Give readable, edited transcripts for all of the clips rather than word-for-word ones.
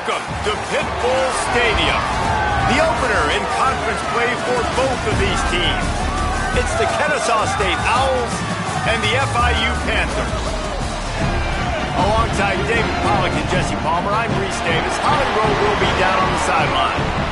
Welcome to Pit Bull Stadium, the opener in conference play for both of these teams. It's the Kennesaw State Owls and the FIU Panthers. Alongside David Pollack and Jesse Palmer, I'm Reese Davis. Holly Rowe will be down on the sideline.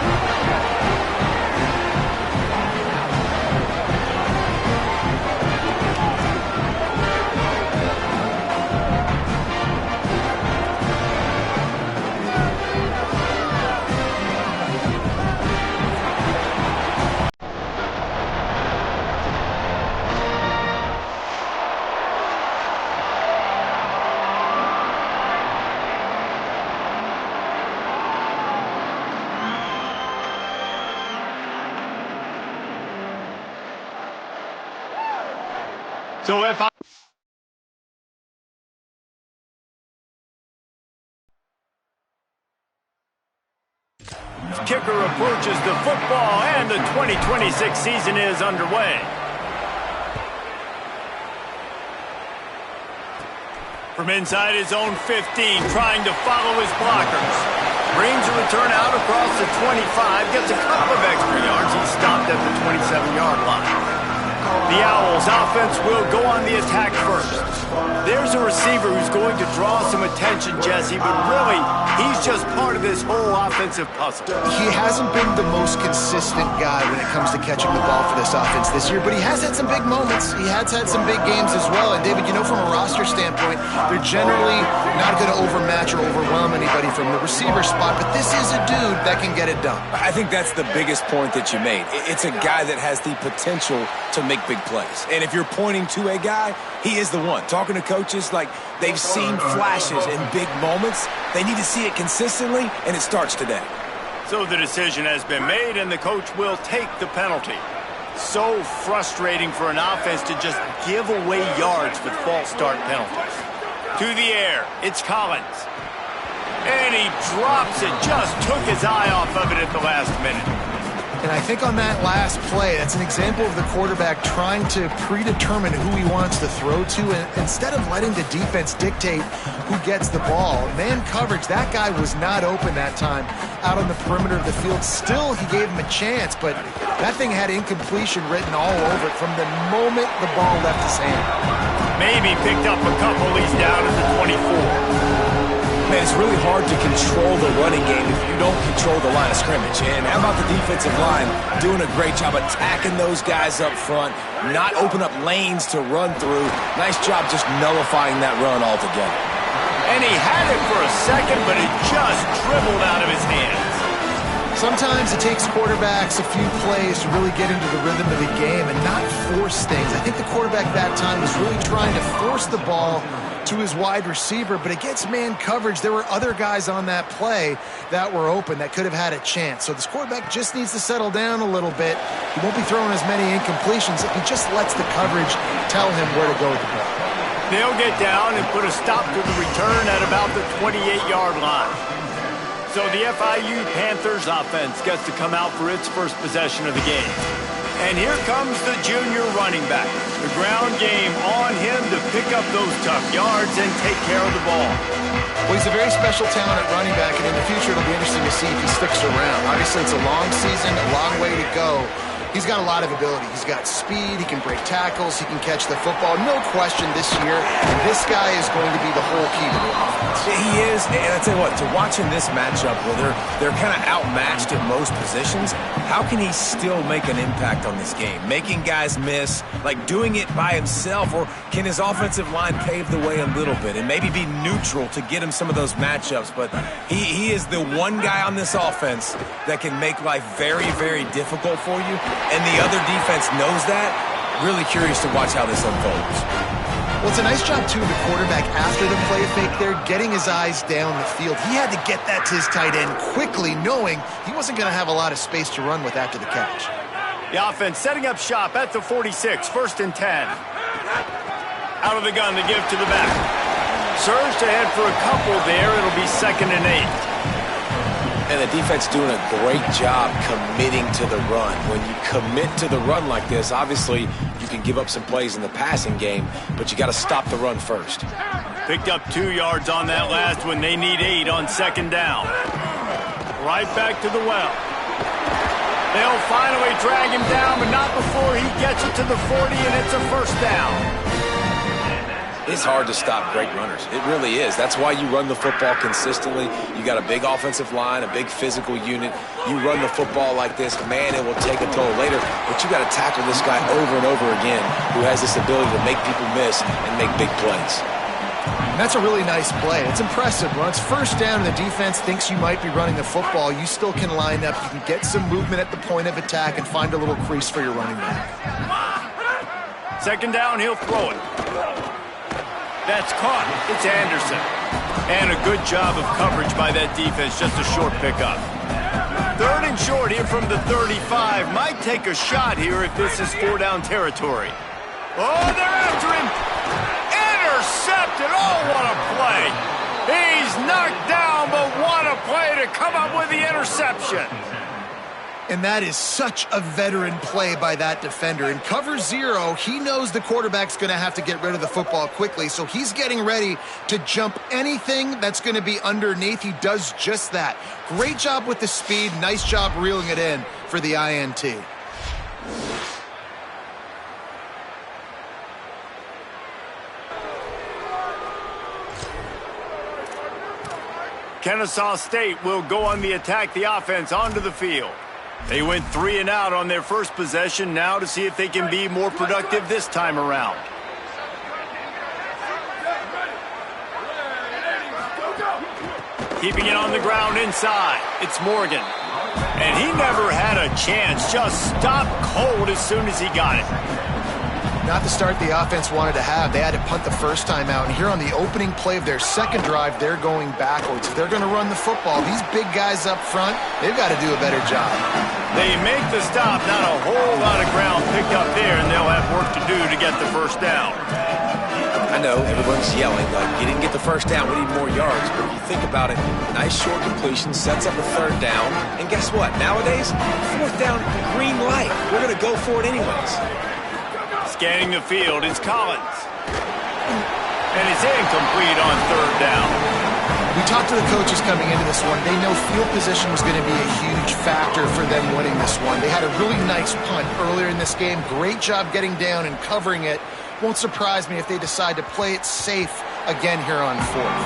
So if I... Kicker approaches the football, and the 2026 season is underway. From inside his own 15, trying to follow his blockers. Brings a return out across the 25, gets a couple of extra yards. He's stopped at the 27-yard line. The Owls offense will go on the attack first. There's a receiver who's going to draw some attention, Jesse, but really, he's just part of this whole offensive puzzle. He hasn't been the most consistent guy when it comes to catching the ball for this offense this year, but he has had some big moments. He has had some big games as well. And, David, you know, from a roster standpoint, they're generally not going to overmatch or overwhelm anybody from the receiver spot, but this is a dude that can get it done. I think that's the biggest point that you made. It's a guy that has the potential to make big plays. And if you're pointing to a guy, he is the one. Talking to coaches, like, they've seen flashes in big moments. They need to see it consistently, and it starts today. So the decision has been made, and the coach will take the penalty. So frustrating for an offense to just give away yards with false start penalties. To the air, it's Collins. And he drops it, just took his eye off of it at the last minute. And I think on that last play, that's an example of the quarterback trying to predetermine who he wants to throw to, and instead of letting the defense dictate who gets the ball. Man coverage, that guy was not open that time out on the perimeter of the field. Still, he gave him a chance, but that thing had incompletion written all over it from the moment the ball left his hand. Maybe picked up a couple. He's down at the 24. Man, it's really hard to control the running game if you don't control the line of scrimmage. And how about the defensive line doing a great job attacking those guys up front, not open up lanes to run through. Nice job just nullifying that run altogether. And he had it for a second, but it just dribbled out of his hands. Sometimes it takes quarterbacks a few plays to really get into the rhythm of the game and not force things. I think the quarterback that time was really trying to force the ball to his wide receiver, but against man coverage, there were other guys on that play that were open that could have had a chance. So this quarterback just needs to settle down a little bit. He won't be throwing as many incompletions if he just lets the coverage tell him where to go with the ball. They'll get down and put a stop to the return at about the 28-yard line. So the FIU Panthers offense gets to come out for its first possession of the game. And here comes the junior running back. The ground game on him to pick up those tough yards and take care of the ball. Well, he's a very special talent at running back, and in the future it'll be interesting to see if he sticks around. Obviously, it's a long season, a long way to go. He's got a lot of ability. He's got speed. He can break tackles. He can catch the football. No question this year, this guy is going to be the whole key to the offense. He is, and I tell you what, to watch in this matchup where they're kind of outmatched at most positions, how can he still make an impact on this game? Making guys miss, like doing it by himself, or can his offensive line pave the way a little bit and maybe be neutral to get him some of those matchups? But he is the one guy on this offense that can make life very, very difficult for you. And the other defense knows that. Really curious to watch how this unfolds. Well, it's a nice job, too, of the quarterback after the play fake there, getting his eyes down the field. He had to get that to his tight end quickly, knowing he wasn't going to have a lot of space to run with after the catch. The offense setting up shop at the 46, 1st and 10. Out of the gun to give to the back. Surged ahead for a couple there. It'll be 2nd and 8. And the defense doing a great job committing to the run. When you commit to the run like this, obviously you can give up some plays in the passing game, but you got to stop the run first. Picked up 2 yards on that last one. They need 8 on 2nd down. Right back to the well. They'll finally drag him down, but not before he gets it to the 40, and it's a first down. It's hard to stop great runners. It really is. That's why you run the football consistently. You got a big offensive line, a big physical unit. You run the football like this, man, it will take a toll later. But you got to tackle this guy over and over again who has this ability to make people miss and make big plays. And that's a really nice play. It's impressive. When it's first down and the defense thinks you might be running the football, you still can line up. You can get some movement at the point of attack and find a little crease for your running back. Second down, he'll throw it. That's caught. It's Anderson. And a good job of coverage by that defense. Just a short pickup. Third and short here from the 35. Might take a shot here if this is 4-down territory. Oh, they're after him. Intercepted. Oh, what a play. He's knocked down, but what a play to come up with the interception. And that is such a veteran play by that defender. In cover 0, he knows the quarterback's going to have to get rid of the football quickly, so he's getting ready to jump anything that's going to be underneath. He does just that. Great job with the speed. Nice job reeling it in for the INT. Kennesaw State will go on the attack, the offense onto the field. They went 3 and out on their first possession, now to see if they can be more productive this time around. Keeping it on the ground inside. It's Morgan. And he never had a chance, just stopped cold as soon as he got it. Not the start the offense wanted to have. They had to punt the first time out. And here on the opening play of their second drive, they're going backwards. If they're going to run the football, these big guys up front, they've got to do a better job. They make the stop. Not a whole lot of ground picked up there, and they'll have work to do to get the first down. I know everyone's yelling, like, you didn't get the first down, we need more yards. But if you think about it, nice short completion, sets up a third down. And guess what? Nowadays, fourth down, green light. We're going to go for it anyways. Scanning the field, it's Collins. And it's incomplete on third down. We talked to the coaches coming into this one. They know field position was going to be a huge factor for them winning this one. They had a really nice punt earlier in this game. Great job getting down and covering it. Won't surprise me if they decide to play it safe again here on fourth.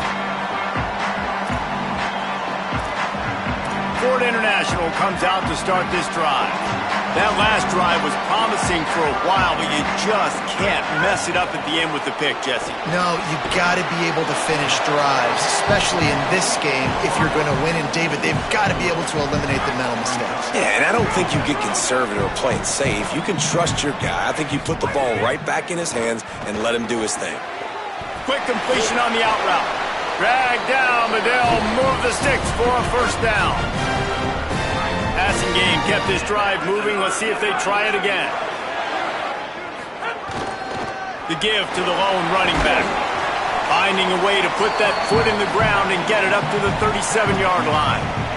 Ford International comes out to start this drive. That last drive was promising for a while, but you just can't mess it up at the end with the pick, Jesse. No, you got to be able to finish drives, especially in this game if you're going to win. And David, they've got to be able to eliminate the mental mistakes. Yeah, and I don't think you get conservative or play it safe. You can trust your guy. I think you put the ball right back in his hands and let him do his thing. Quick completion on the out route. Drag down, but they'll move the sticks for a first down. Passing game kept this drive moving. Let's see if they try it again. The give to the lone running back. Finding a way to put that foot in the ground and get it up to the 37-yard line.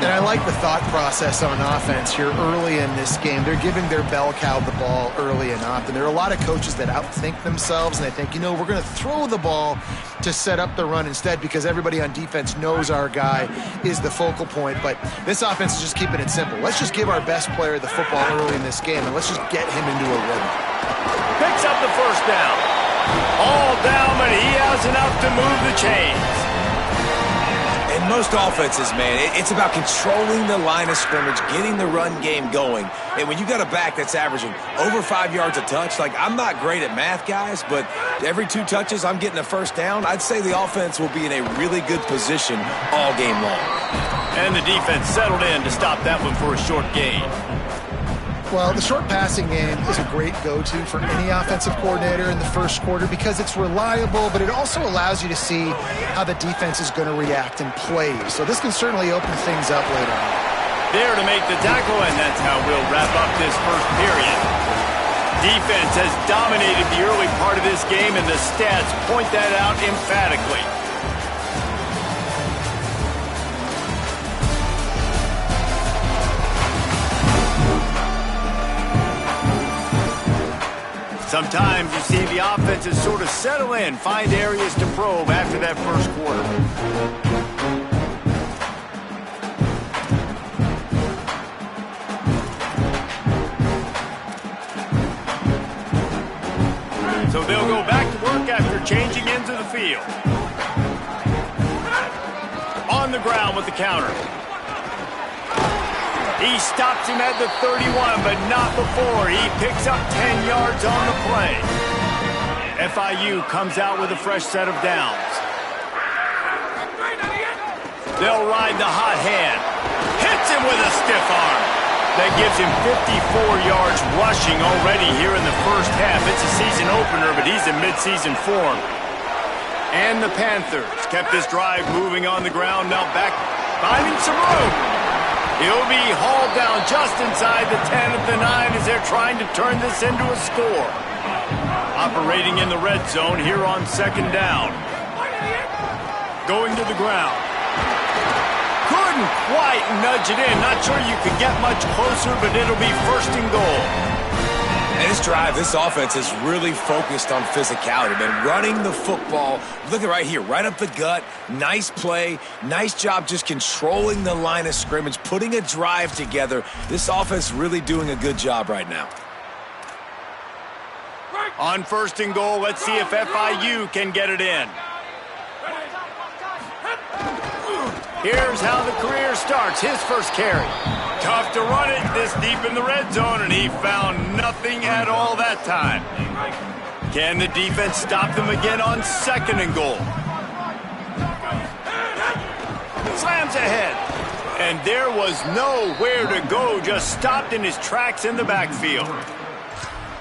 And I like the thought process on offense here early in this game. They're giving their bell cow the ball early and often. There are a lot of coaches that outthink themselves, and they think, you know, we're going to throw the ball to set up the run instead because everybody on defense knows our guy is the focal point. But this offense is just keeping it simple. Let's just give our best player the football early in this game, and let's just get him into a rhythm. Picks up the first down. All down, but he has enough to move the chains. And most offenses, man, it's about controlling the line of scrimmage, getting the run game going. And when you got a back that's averaging over 5 yards a touch, like, I'm not great at math, guys, but every 2 touches I'm getting a first down, I'd say the offense will be in a really good position all game long. And the defense settled in to stop that one for a short gain. Well, the short passing game is a great go-to for any offensive coordinator in the first quarter because it's reliable, but it also allows you to see how the defense is going to react and play. So this can certainly open things up later on. There to make the tackle, and that's how we'll wrap up this first period. Defense has dominated the early part of this game, and the stats point that out emphatically. Sometimes you see the offenses sort of settle in, find areas to probe after that first quarter. So they'll go back to work after changing into the field. On the ground with the counter. He stops him at the 31, but not before. He picks up 10 yards on the play. FIU comes out with a fresh set of downs. They'll ride the hot hand. Hits him with a stiff arm. That gives him 54 yards rushing already here in the first half. It's a season opener, but he's in midseason form. And the Panthers kept this drive moving on the ground. Now back, finding some room. He'll be hauled down just inside the 10 at the 9 as they're trying to turn this into a score. Operating in the red zone here on second down. Going to the ground. Couldn't quite nudge it in. Not sure you could get much closer, but it'll be first and goal. And this drive, this offense is really focused on physicality, man. Running the football. Look at right here, right up the gut. Nice play. Nice job just controlling the line of scrimmage, putting a drive together. This offense really doing a good job right now. On first and goal, let's see if FIU can get it in. Here's how the career starts. His first carry. Tough to run it this deep in the red zone, and he found nothing at all that time. Can the defense stop them again on second and goal? Slams ahead. And there was nowhere to go, just stopped in his tracks in the backfield.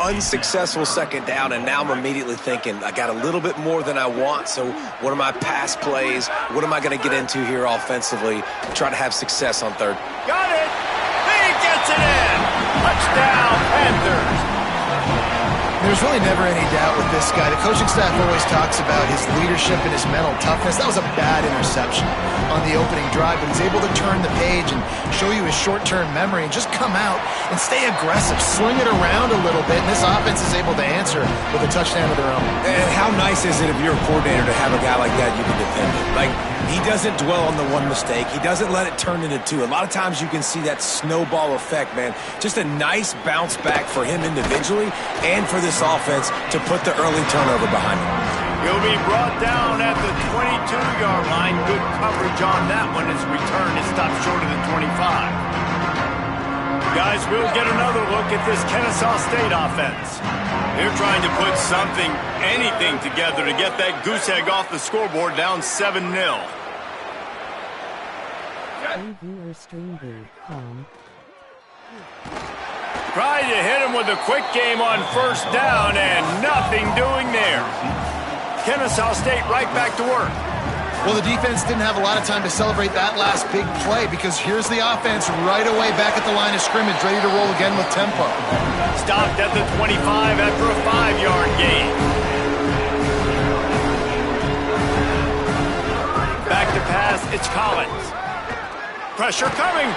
Unsuccessful second down, and now I'm immediately thinking, I got a little bit more than I want, so what are my pass plays? What am I going to get into here offensively to try to have success on third? Got it! He gets it in! Touchdown, Panthers! There's really never any doubt with this guy. The coaching staff always talks about his leadership and his mental toughness. That was a bad interception on the opening drive, but he's able to turn the page and show you his short-term memory and just come out and stay aggressive, sling it around a little bit, and this offense is able to answer with a touchdown of their own. And how nice is it if you're a coordinator to have a guy like that you can defend it? Like, he doesn't dwell on the one mistake. He doesn't let it turn into two. A lot of times you can see that snowball effect, man. Just a nice bounce back for him individually and for this offense to put the early turnover behind him. He'll be brought down at the 22-yard line. Good coverage on that one. His return is stopped short of the 25. Guys, we'll get another look at this Kennesaw State offense. They're trying to put something, anything together to get that goose egg off the scoreboard down 7-0. Tried to hit him with a quick game on first down and nothing doing there. Kennesaw State right back to work. Well, the defense didn't have a lot of time to celebrate that last big play because here's the offense right away back at the line of scrimmage, ready to roll again with tempo. Stopped at the 25 after a 5-yard gain. Back to pass, it's Collins. Pressure coming.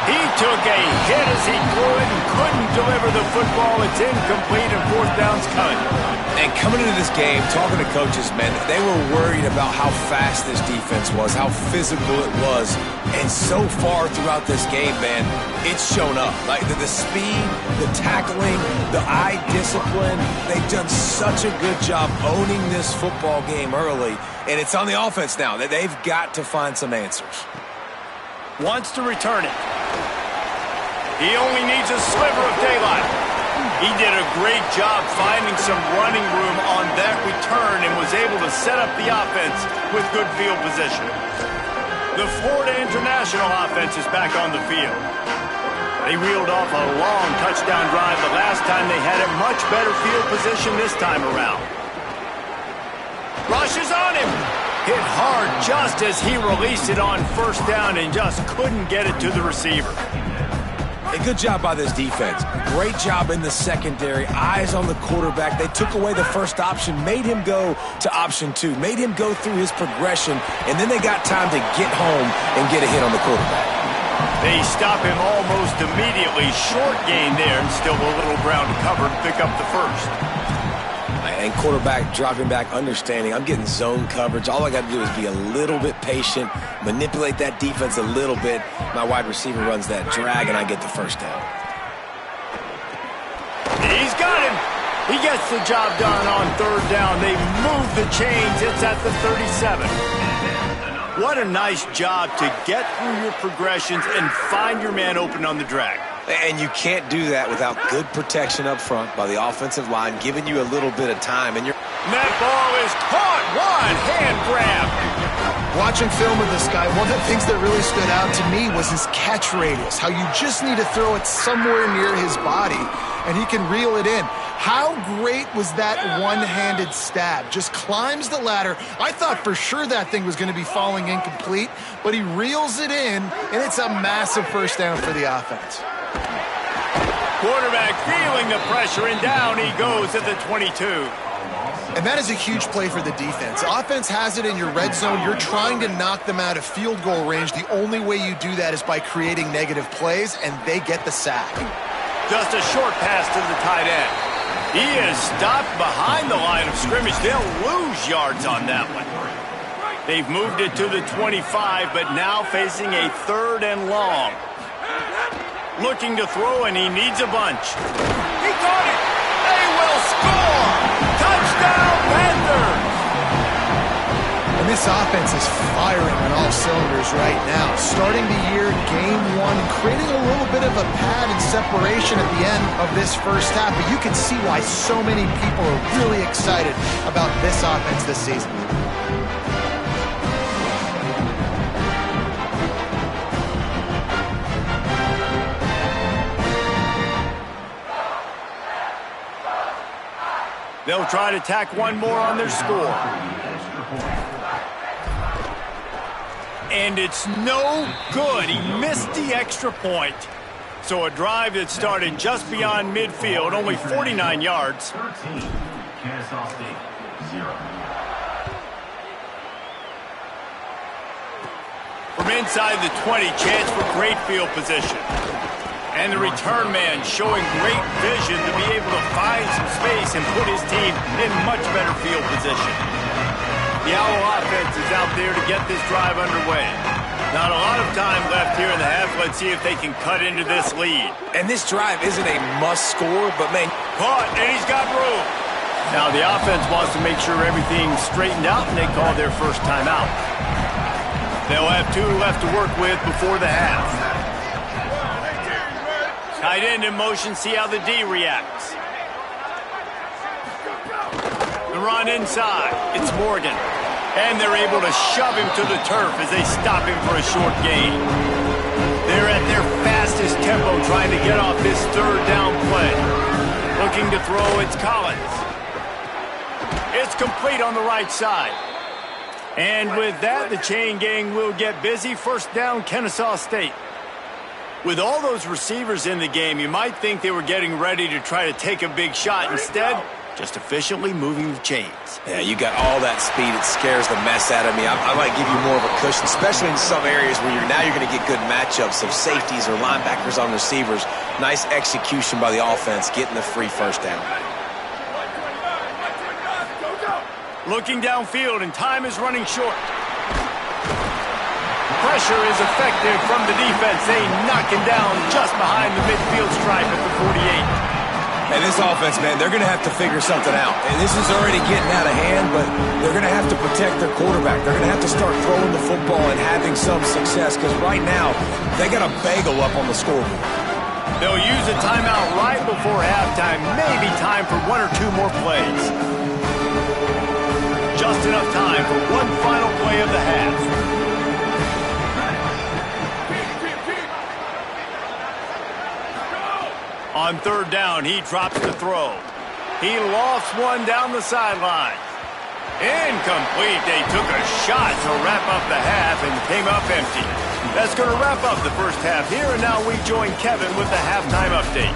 He took a hit as he threw it and couldn't deliver the football. It's incomplete and fourth down's coming. And coming into this game, talking to coaches, man, they were worried about how fast this defense was, how physical it was. And so far throughout this game, man, it's shown up. Like the speed, the tackling, the eye discipline, they've done such a good job owning this football game early. And it's on the offense now that they've got to find some answers. Wants to return it. He only needs a sliver of daylight. He did a great job finding some running room on that return and was able to set up the offense with good field position. The Florida International offense is back on the field. They reeled off a long touchdown drive the last time they had a much better field position this time around. Rushes on him. Hit hard just as he released it on first down and just couldn't get it to the receiver. A good job by this defense. Great job in the secondary. Eyes on the quarterback. They took away the first option, made him go to option 2, made him go through his progression, and then they got time to get home and get a hit on the quarterback. They stop him almost immediately. Short gain there and still a little ground covered. Pick up the first. And quarterback dropping back, understanding I'm getting zone coverage. All I got to do is be a little bit patient, manipulate that defense a little bit. My wide receiver runs that drag, and I get the first down. He's got him. He gets the job done on third down. They move the chains. It's at the 37. What a nice job to get through your progressions and find your man open on the drag. And you can't do that without good protection up front by the offensive line, giving you a little bit of time. And that ball is caught. One hand grab. Watching film of this guy, one of the things that really stood out to me was his catch radius, how you just need to throw it somewhere near his body, and he can reel it in. How great was that one-handed stab? Just climbs the ladder. I thought for sure that thing was going to be falling incomplete, but he reels it in, and it's a massive first down for the offense. Quarterback feeling the pressure, and down he goes at the 22. And that is a huge play for the defense. Offense has it in your red zone. You're trying to knock them out of field goal range. The only way you do that is by creating negative plays, and they get the sack. Just a short pass to the tight end. He is stopped behind the line of scrimmage. They'll lose yards on that one. They've moved it to the 25, but now facing a 3rd and long. Looking to throw, and he needs a bunch. He got it! They will score! Touchdown, Panthers! And this offense is firing on all cylinders right now. Starting the year, game 1, creating a little bit of a pad and separation at the end of this first half. But you can see why so many people are really excited about this offense this season. They'll try to tack one more on their score. And it's no good. He missed the extra point. So a drive that started just beyond midfield, only 49 yards. 13, Kennesaw State, 0. From inside the 20, chance for great field position. And the return man showing great vision to be able to find some space and put his team in much better field position. The Owl offense is out there to get this drive underway. Not a lot of time left here in the half. Let's see if they can cut into this lead. this drive isn't a must score, but man, caught, and he's got room. Now the offense wants to make sure everything's straightened out, and they call their first timeout. They'll have 2 left to work with before the half. Tight end in motion, see how the D reacts. The run inside, it's Morgan. And they're able to shove him to the turf as they stop him for a short gain. They're at their fastest tempo trying to get off this 3rd down play. Looking to throw, it's Collins. It's complete on the right side. And with that, the chain gang will get busy. First down, Kennesaw State. With all those receivers in the game, you might think they were getting ready to try to take a big shot. Instead, just efficiently moving the chains. Yeah, you got all that speed. It scares the mess out of me. I might give you more of a cushion, especially in some areas where you're going to get good matchups of safeties or linebackers on receivers. Nice execution by the offense, getting the free first down. Looking downfield, and time is running short. Pressure is effective from the defense. They knock him down just behind the midfield stripe at the 48. And this offense, man, they're going to have to figure something out. And this is already getting out of hand, but they're going to have to protect their quarterback. They're going to have to start throwing the football and having some success, because right now, they got a bagel up on the scoreboard. They'll use a timeout right before halftime. Maybe time for 1 or 2 more plays. Just enough time for one final play of the half. On 3rd down, he drops the throw. He lofts one down the sideline. Incomplete. They took a shot to wrap up the half and came up empty. That's going to wrap up the first half here, and now we join Kevin with the halftime update.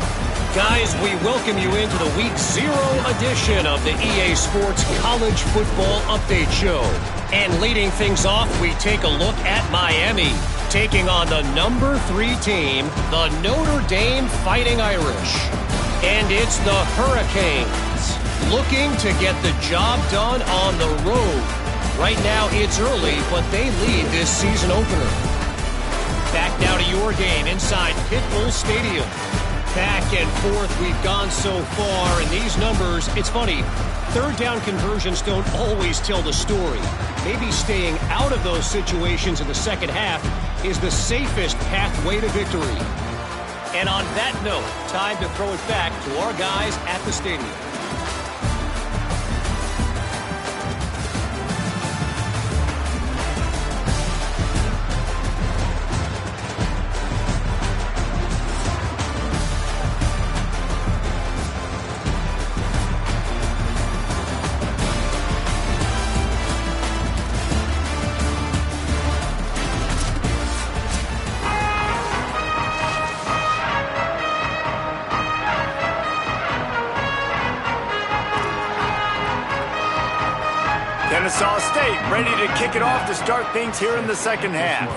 Guys, we welcome you into the Week 0 edition of the EA Sports College Football Update Show. And leading things off, we take a look at Miami, taking on the number 3 team, the Notre Dame Fighting Irish. And it's the Hurricanes, looking to get the job done on the road. Right now, it's early, but they lead this season opener. Back now to your game inside Pitbull Stadium. Back and forth we've gone so far, and these numbers, it's funny, third down conversions don't always tell the story. Maybe staying out of those situations in the second half is the safest pathway to victory. And on that note, time to throw it back to our guys at the stadium. Kennesaw State ready to kick it off to start things here in the second half.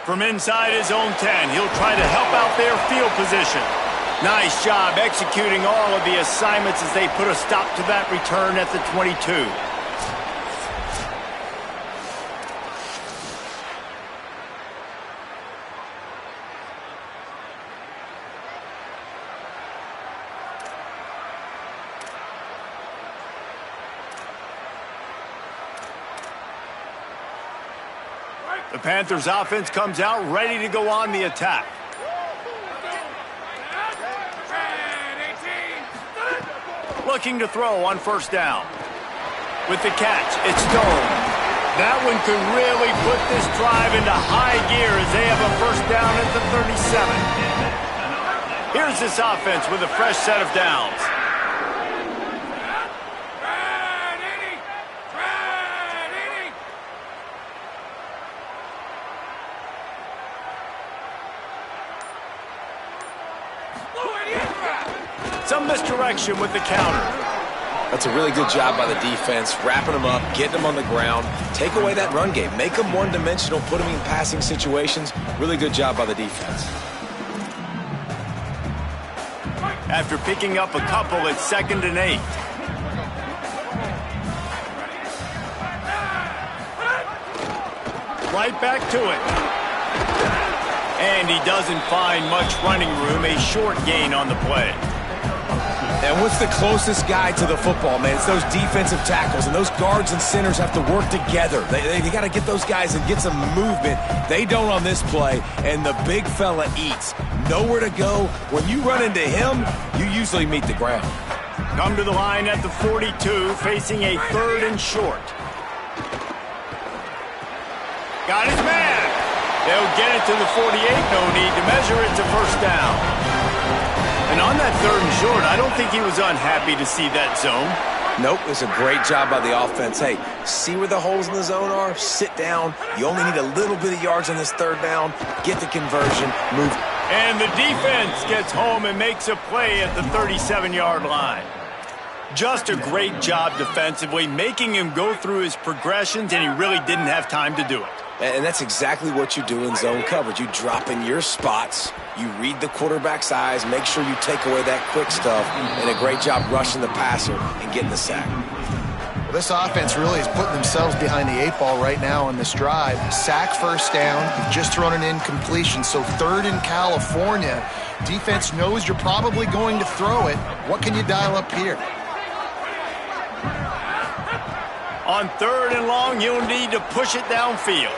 From inside his own 10, he'll try to help out their field position. Nice job executing all of the assignments as they put a stop to that return at the 22. The Panthers offense comes out ready to go on the attack. Looking to throw on first down. With the catch, it's Stone. That one could really put this drive into high gear as they have a first down at the 37. Here's this offense with a fresh set of downs. Some misdirection with the counter. That's a really good job by the defense, wrapping them up, getting them on the ground. Take away that run game. Make them one-dimensional, put them in passing situations. Really good job by the defense. After picking up a couple, it's 2nd and 8. Right back to it. And he doesn't find much running room, a short gain on the play. And what's the closest guy to the football, man? It's those defensive tackles, and those guards and centers have to work together. They got to get those guys and get some movement. They don't on this play, and the big fella eats. Nowhere to go. When you run into him, you usually meet the ground. Come to the line at the 42, facing a 3rd and short. Got his man. They'll get it to the 48. No need to measure it to first down. And on that 3rd and short, I don't think he was unhappy to see that zone. Nope, it was a great job by the offense. Hey, see where the holes in the zone are? Sit down. You only need a little bit of yards on this 3rd down. Get the conversion. Move. And the defense gets home and makes a play at the 37-yard line. Just a great job defensively, making him go through his progressions, and he really didn't have time to do it. And that's exactly what you do in zone coverage. You drop in your spots, you read the quarterback's eyes, make sure you take away that quick stuff, and a great job rushing the passer and getting the sack. Well, this offense really is putting themselves behind the 8 ball right now on this drive. Sack, first down. You've just thrown an incompletion, so 3rd in California. Defense knows you're probably going to throw it. What can you dial up here? On 3rd and long, you'll need to push it downfield.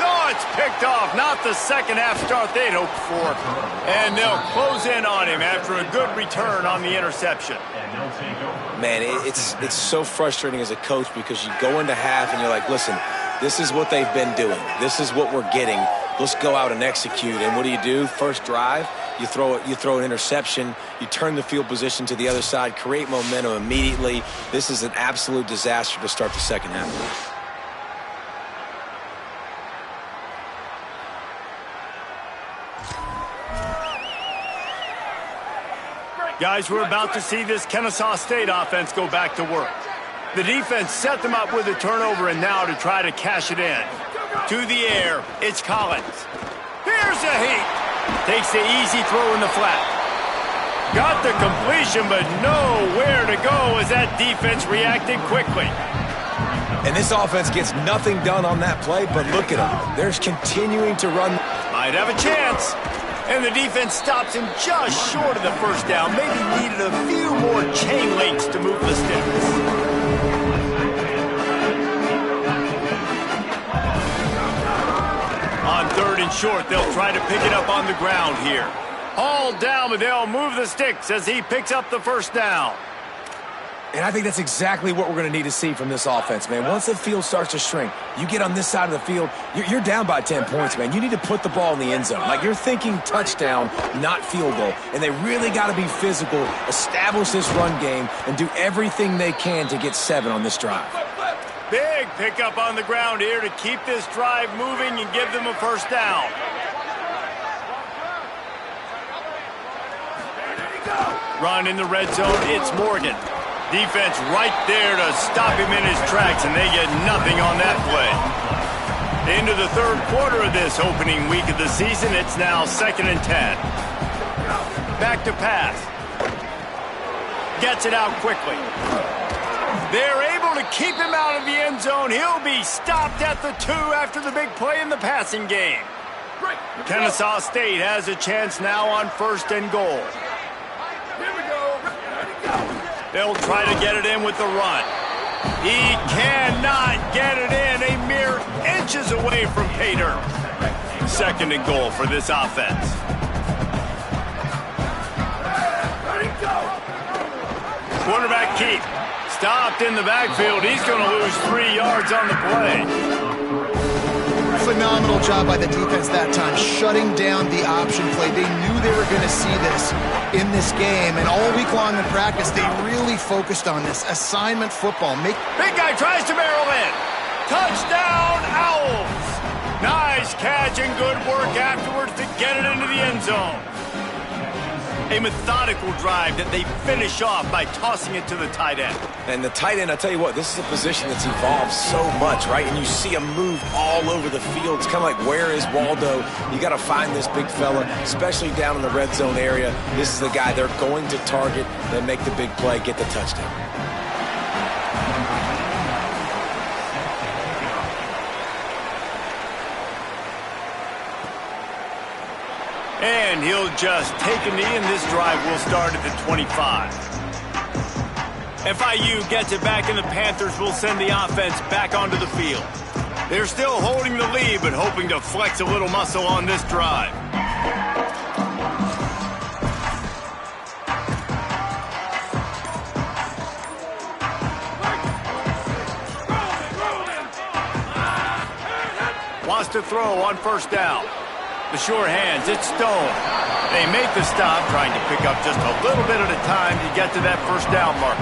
Oh, it's picked off. Not the second half start they'd hoped for. And they'll close in on him after a good return on the interception. Man, it's so frustrating as a coach because you go into half and you're like, listen, this is what they've been doing. This is what we're getting. Let's go out and execute. And what do? First drive, you throw an interception, you turn the field position to the other side, create momentum immediately. This is an absolute disaster to start the second half. Guys, we're about to see this Kennesaw State offense go back to work. The defense set them up with a turnover, and now to try to cash it in. To the air, it's Collins. Here's a heat. Takes the easy throw in the flat. Got the completion, but nowhere to go as that defense reacted quickly. And this offense gets nothing done on that play, but look at them. They're continuing to run. Might have a chance. And the defense stops him just short of the first down. Maybe needed a few more chain links to move the sticks. On 3rd and short, they'll try to pick it up on the ground here. Hauled down, but they'll move the sticks as he picks up the first down. And I think that's exactly what we're going to need to see from this offense, man. Once the field starts to shrink, you get on this side of the field, you're down by 10 points, man. You need to put the ball in the end zone. Like, you're thinking touchdown, not field goal. And they really got to be physical, establish this run game, and do everything they can to get 7 on this drive. Big pickup on the ground here to keep this drive moving and give them a first down. Run in the red zone, it's Morgan. Defense right there to stop him in his tracks, and they get nothing on that play. Into the 3rd quarter of this opening week of the season, it's now 2nd and 10. Back to pass. Gets it out quickly. They're able to keep him out of the end zone. He'll be stopped at the 2 after the big play in the passing game. Kennesaw State has a chance now on 1st and goal. They'll try to get it in with the run. He cannot get it in. A mere inches away from pay dirt. 2nd and goal for this offense. Quarterback keep. Stopped in the backfield. He's going to lose 3 yards on the play. Phenomenal job by the defense that time, shutting down the option play. They knew they were going to see this in this game, and all week long in practice, they really focused on this assignment football. Big guy tries to barrel in. Touchdown, Owls. Nice catch and good work afterwards to get it into the end zone. A methodical drive that they finish off by tossing it to the tight end. And the tight end, I tell you what, this is a position that's evolved so much, right? And you see him move all over the field. It's kind of like, where is Waldo? You got to find this big fella, especially down in the red zone area. This is the guy they're going to target, then make the big play, get the touchdown. And he'll just take a knee, and this drive will start at the 25. FIU gets it back, and the Panthers will send the offense back onto the field. They're still holding the lead, but hoping to flex a little muscle on this drive. Wants to throw on 1st down. The sure hands, it's Stone. They make the stop, trying to pick up just a little bit at a time to get to that 1st down marker.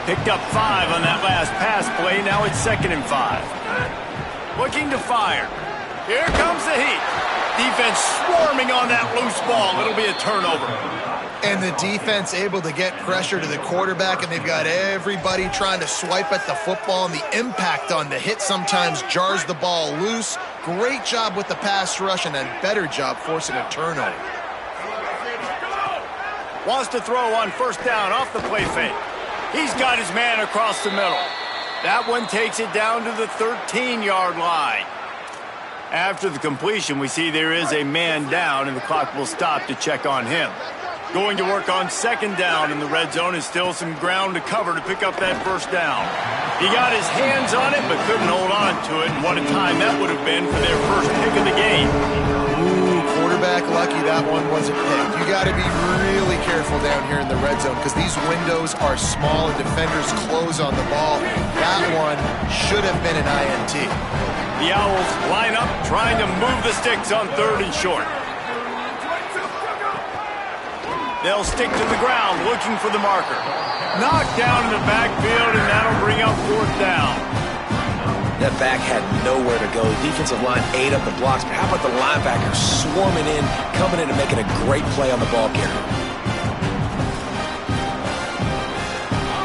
Picked up 5 on that last pass play. Now it's 2nd and 5. Looking to fire. Here comes the heat. Defense swarming on that loose ball. It'll be a turnover. And the defense able to get pressure to the quarterback, and they've got everybody trying to swipe at the football, and the impact on the hit sometimes jars the ball loose. Great job with the pass rush, and a better job forcing a turnover. Wants to throw on 1st down off the play fake. He's got his man across the middle. That one takes it down to the 13-yard line. After the completion, we see there is a man down, and the clock will stop to check on him. Going to work on 2nd down in the red zone, is still some ground to cover to pick up that 1st down. He got his hands on it, but couldn't hold on to it. And what a time that would have been for their first pick of the game. Ooh, quarterback lucky that one wasn't picked. You got to be really careful down here in the red zone because these windows are small and defenders close on the ball. That one should have been an INT. The Owls line up, trying to move the sticks on 3rd and short. They'll stick to the ground, looking for the marker. Knocked down in the backfield, and that'll bring up 4th down. That back had nowhere to go. The defensive line ate up the blocks, but how about the linebackers swarming in, coming in and making a great play on the ball carrier?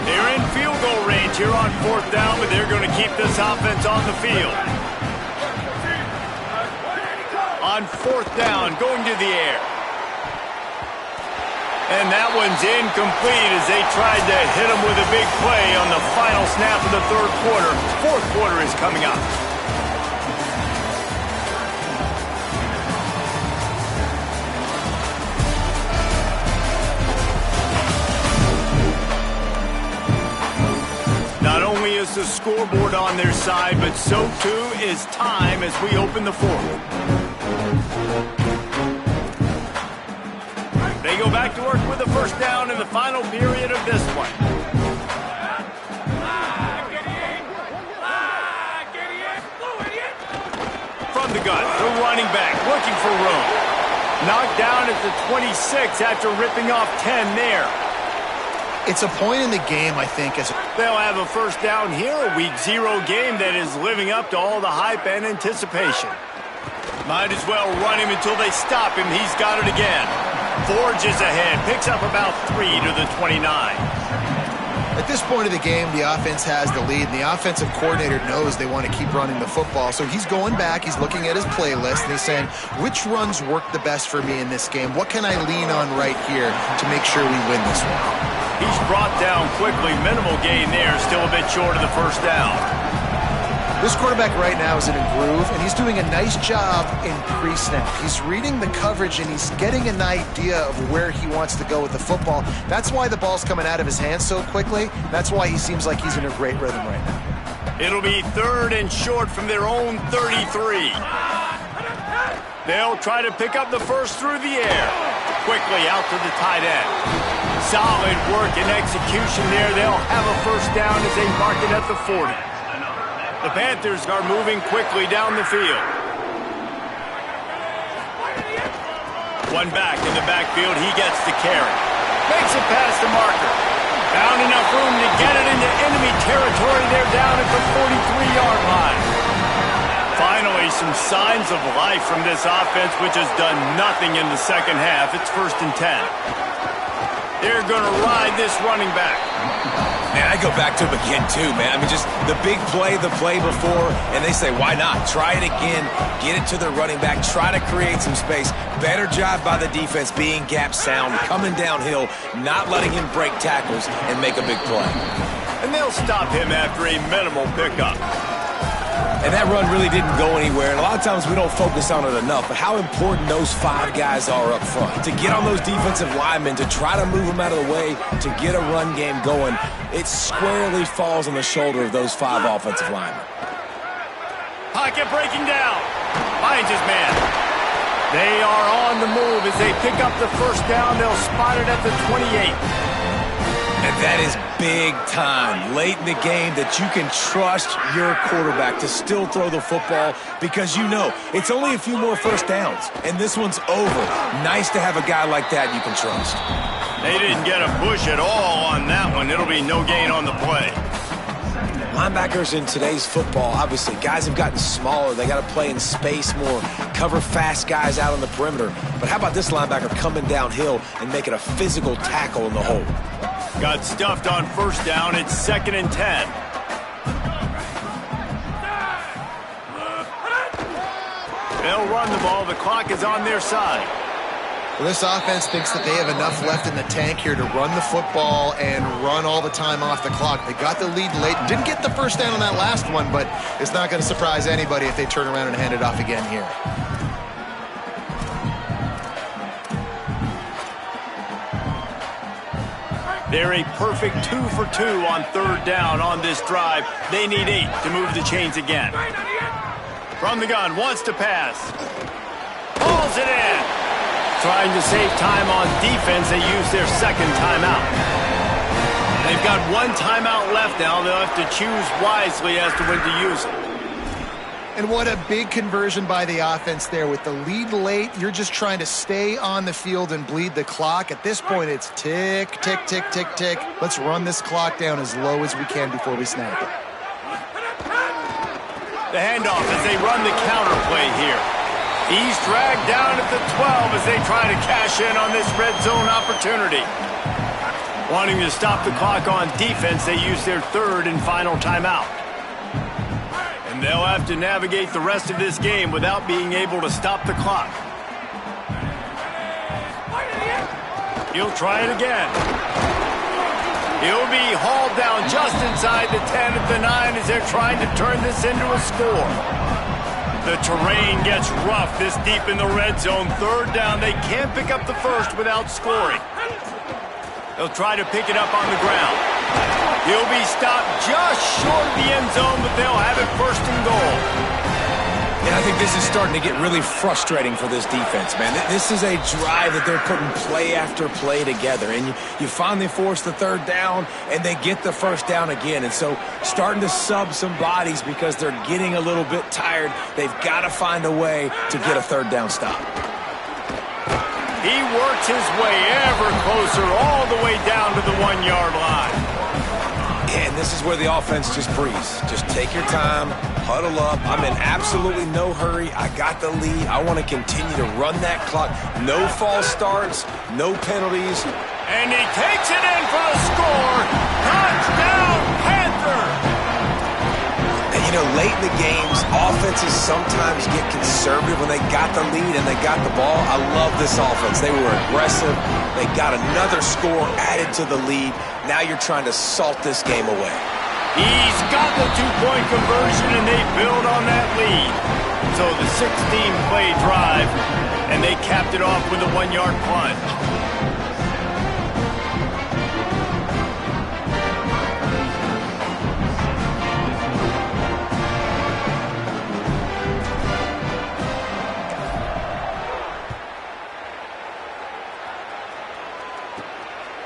They're in field goal range here on 4th down, but they're going to keep this offense on the field. On 4th down, going to the air. And that one's incomplete as they tried to hit him with a big play on the final snap of the 3rd quarter. 4th quarter is coming up. with the scoreboard on their side, but so too is time as we open the fourth. They go back to work with the first down in the final period of this one. From the gun, the running back looking for room. Knocked down at the 26 after ripping off 10 there. It's a point in the game, I think. They'll have a first down here, a Week 0 game that is living up to all the hype and anticipation. Might as well run him until they stop him. He's got it again. Forges ahead, picks up about 3 to the 29. At this point of the game, the offense has the lead, and the offensive coordinator knows they want to keep running the football. So he's going back, he's looking at his playlist, and he's saying, which runs work the best for me in this game? What can I lean on right here to make sure we win this one? He's brought down quickly. Minimal gain there, still a bit short of the first down. This quarterback right now is in a groove, and he's doing a nice job in pre-snap. He's reading the coverage, and he's getting an idea of where he wants to go with the football. That's why the ball's coming out of his hands so quickly. That's why he seems like he's in a great rhythm right now. It'll be 3rd and short from their own 33. They'll try to pick up the first through the air. Quickly out to the tight end. Solid work and execution there. They'll have a first down as they mark it at the 40. The Panthers are moving quickly down the field. One back in the backfield. He gets the carry. Makes it past the marker. Found enough room to get it into enemy territory. They're down at the 43-yard line. Finally, some signs of life from this offense, which has done nothing in the second half. It's 1st and 10. They're going to ride this running back. Man, I go back to him again, too, man. I mean, just the big play, the play before, and they say, why not? Try it again, get it to the running back, try to create some space. Better job by the defense being gap sound, coming downhill, not letting him break tackles and make a big play. And they'll stop him after a minimal pickup. And that run really didn't go anywhere, and a lot of times we don't focus on it enough, but how important those 5 guys are up front. To get on those defensive linemen, to try to move them out of the way, to get a run game going, it squarely falls on the shoulder of those 5 offensive linemen. Pocket breaking down. Finds his man. They are on the move as they pick up the first down. They'll spot it at the 28. And that is big time late in the game that you can trust your quarterback to still throw the football because you know it's only a few more first downs, and this one's over. Nice to have a guy like that you can trust. They didn't get a push at all on that one. It'll be no gain on the play. Linebackers in today's football, obviously, guys have gotten smaller. They got to play in space more, cover fast guys out on the perimeter. But how about this linebacker coming downhill and making a physical tackle in the hole? Got stuffed on first down. It's 2nd and 10. They'll run the ball. The clock is on their side. Well, this offense thinks that they have enough left in the tank here to run the football and run all the time off the clock. They got the lead late. Didn't get the first down on that last one, but it's not going to surprise anybody if they turn around and hand it off again here. They're a perfect 2 for 2 on 3rd down on this drive. They need 8 to move the chains again. From the gun, wants to pass. Pulls it in. Trying to save time on defense, they use their 2nd timeout. They've got 1 timeout left now. They'll have to choose wisely as to when to use it. And what a big conversion by the offense there. With the lead late, you're just trying to stay on the field and bleed the clock. At this point, it's tick, tick, tick, tick, tick. Let's run this clock down as low as we can before we snap it. The handoff as they run the counter play here. He's dragged down at the 12 as they try to cash in on this red zone opportunity. Wanting to stop the clock on defense, they use their 3rd and final timeout. And they'll have to navigate the rest of this game without being able to stop the clock. He'll try it again. He'll be hauled down just inside the 10 at the 9 as they're trying to turn this into a score. The terrain gets rough this deep in the red zone. 3rd down, they can't pick up the first without scoring. They'll try to pick it up on the ground. He'll be stopped just short of the end zone, but they'll have it first and goal. And I think this is starting to get really frustrating for this defense, man. This is a drive that they're putting play after play together. And you finally force the third down, and they get the first down again. And so starting to sub some bodies because they're getting a little bit tired. They've got to find a way to get a third down stop. He works his way ever closer all the way down to the 1-yard line. And this is where the offense just breathes. Just take your time, huddle up. I'm in absolutely no hurry. I got the lead. I want to continue to run that clock. No false starts, no penalties. And he takes it in for the score. Touchdown, Panther! And you know, late in the games, offenses sometimes get conservative when they got the lead and they got the ball. I love this offense. They were aggressive. They got another score added to the lead. Now you're trying to salt this game away. He's got the two-point conversion, and they build on that lead. So the 16-play drive, and they capped it off with a 1-yard plunge.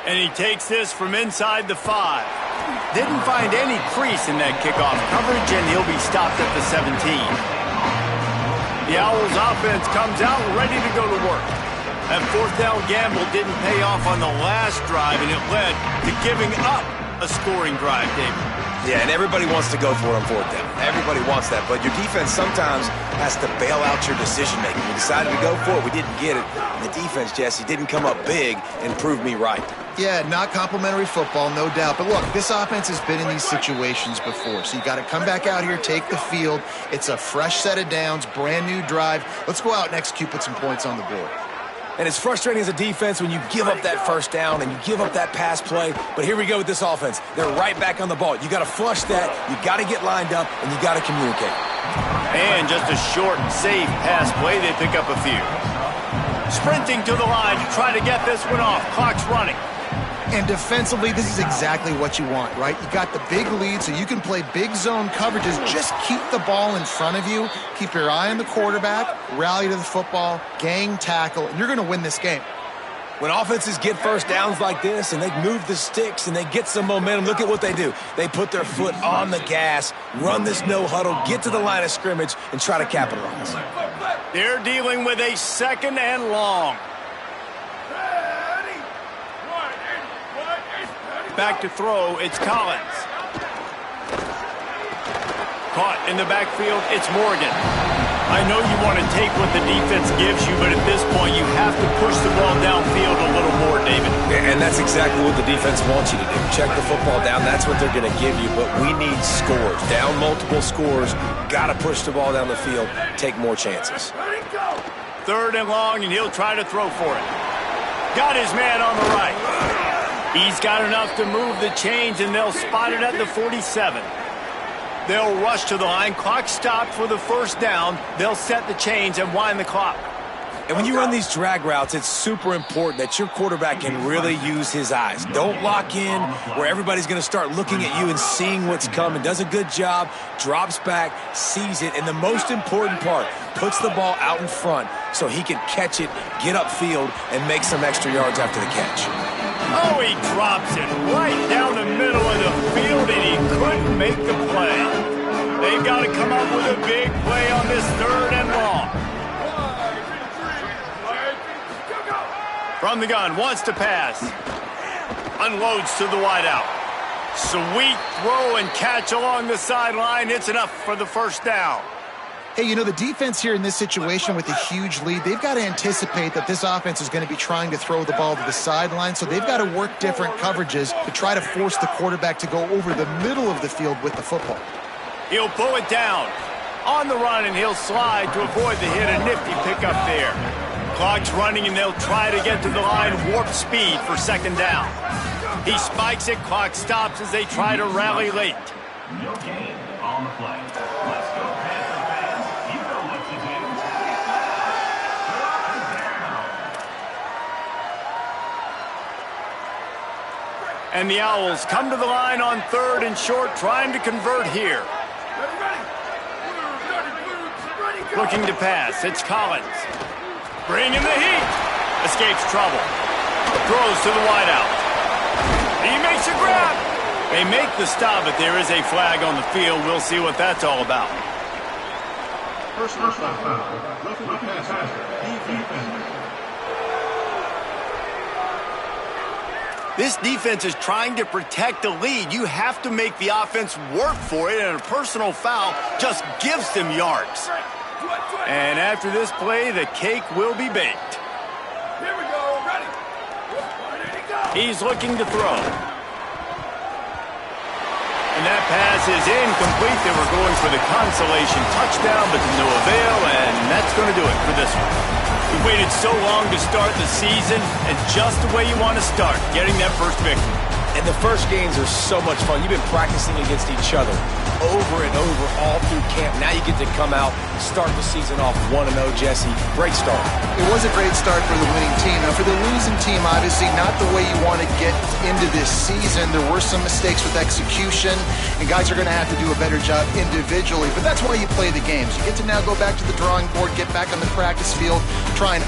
And he takes this from inside the 5. Didn't find any crease in that kickoff coverage, and he'll be stopped at the 17. The Owls offense comes out ready to go to work. That fourth down gamble didn't pay off on the last drive, and it led to giving up a scoring drive, David. Yeah, and everybody wants to go for it on fourth down. Everybody wants that, but your defense sometimes has to bail out your decision-making. We decided to go for it. We didn't get it. And the defense, Jesse, didn't come up big and prove me right. Yeah, not complimentary football, no doubt. But look, this offense has been in these situations before. So you got to come back out here, take the field. It's a fresh set of downs, brand new drive. Let's go out and execute, put some points on the board. And it's frustrating as a defense when you give up that first down and you give up that pass play. But here we go with this offense. They're right back on the ball. You got to flush that. You got to get lined up, and you got to communicate. And just a short, safe pass play. They pick up a few. Sprinting to the line to try to get this one off. Clock's running. And defensively, this is exactly what you want, right? You got the big lead, so you can play big zone coverages. Just keep the ball in front of you. Keep your eye on the quarterback. Rally to the football. Gang tackle. And you're going to win this game. When offenses get first downs like this and they move the sticks and they get some momentum, look at what they do. They put their foot on the gas, run this no huddle, get to the line of scrimmage, and try to capitalize. They're dealing with a second and long. Back to throw, it's Collins. Caught in the backfield, it's Morgan. I know you want to take what the defense gives you, but at this point you have to push the ball downfield a little more, David. And that's exactly what the defense wants you to do. Check the football down, that's what they're going to give you, but we need scores. Down multiple scores, got to push the ball down the field, take more chances. Third and long, and he'll try to throw for it. Got his man on the right. He's got enough to move the chains, and they'll spot it at the 47. They'll rush to the line. Clock stopped for the first down. They'll set the chains and wind the clock. And when you run these drag routes, it's super important that your quarterback can really use his eyes. Don't lock in where everybody's going to start looking at you and seeing what's coming. Does a good job, drops back, sees it, and the most important part, puts the ball out in front so he can catch it, get upfield, and make some extra yards after the catch. Oh, he drops it right down the middle of the field, and he couldn't make the play. They've got to come up with a big play on this third and long. From the gun, wants to pass. Unloads to the wideout. Sweet throw and catch along the sideline. It's enough for the first down. Hey, you know, the defense here in this situation with a huge lead, they've got to anticipate that this offense is going to be trying to throw the ball to the sideline, so they've got to work different coverages to try to force the quarterback to go over the middle of the field with the football. He'll pull it down. On the run, and he'll slide to avoid the hit. A nifty pickup there. Clock's running, and they'll try to get to the line warp speed for second down. He spikes it. Clock stops as they try to rally late. No gain on the play. Let's go Panther fans. You know what to do. Third down. And the Owls come to the line on 3rd and short, trying to convert here. Looking to pass. It's Collins. Bringing the heat. Escapes trouble. Throws to the wideout. He makes a grab. They make the stop, but there is a flag on the field. We'll see what that's all about. Personal foul. Roughing the passer. Defense. This defense is trying to protect the lead. You have to make the offense work for it, and a personal foul just gives them yards. And after this play, the cake will be baked. Here we go. Ready. He's looking to throw. And that pass is incomplete. They were going for the consolation touchdown, but to no avail, and that's going to do it for this one. We waited so long to start the season, and just the way you want to start, getting that first victory. And the first games are so much fun. You've been practicing against each other over and over all through camp. Now you get to come out, start the season off 1-0, Jesse. Great start. It was a great start for the winning team. Now, for the losing team, obviously not the way you want to get into this season. There were some mistakes with execution, and guys are going to have to do a better job individually. But that's why you play the games. You get to now go back to the drawing board, get back on the practice field, try and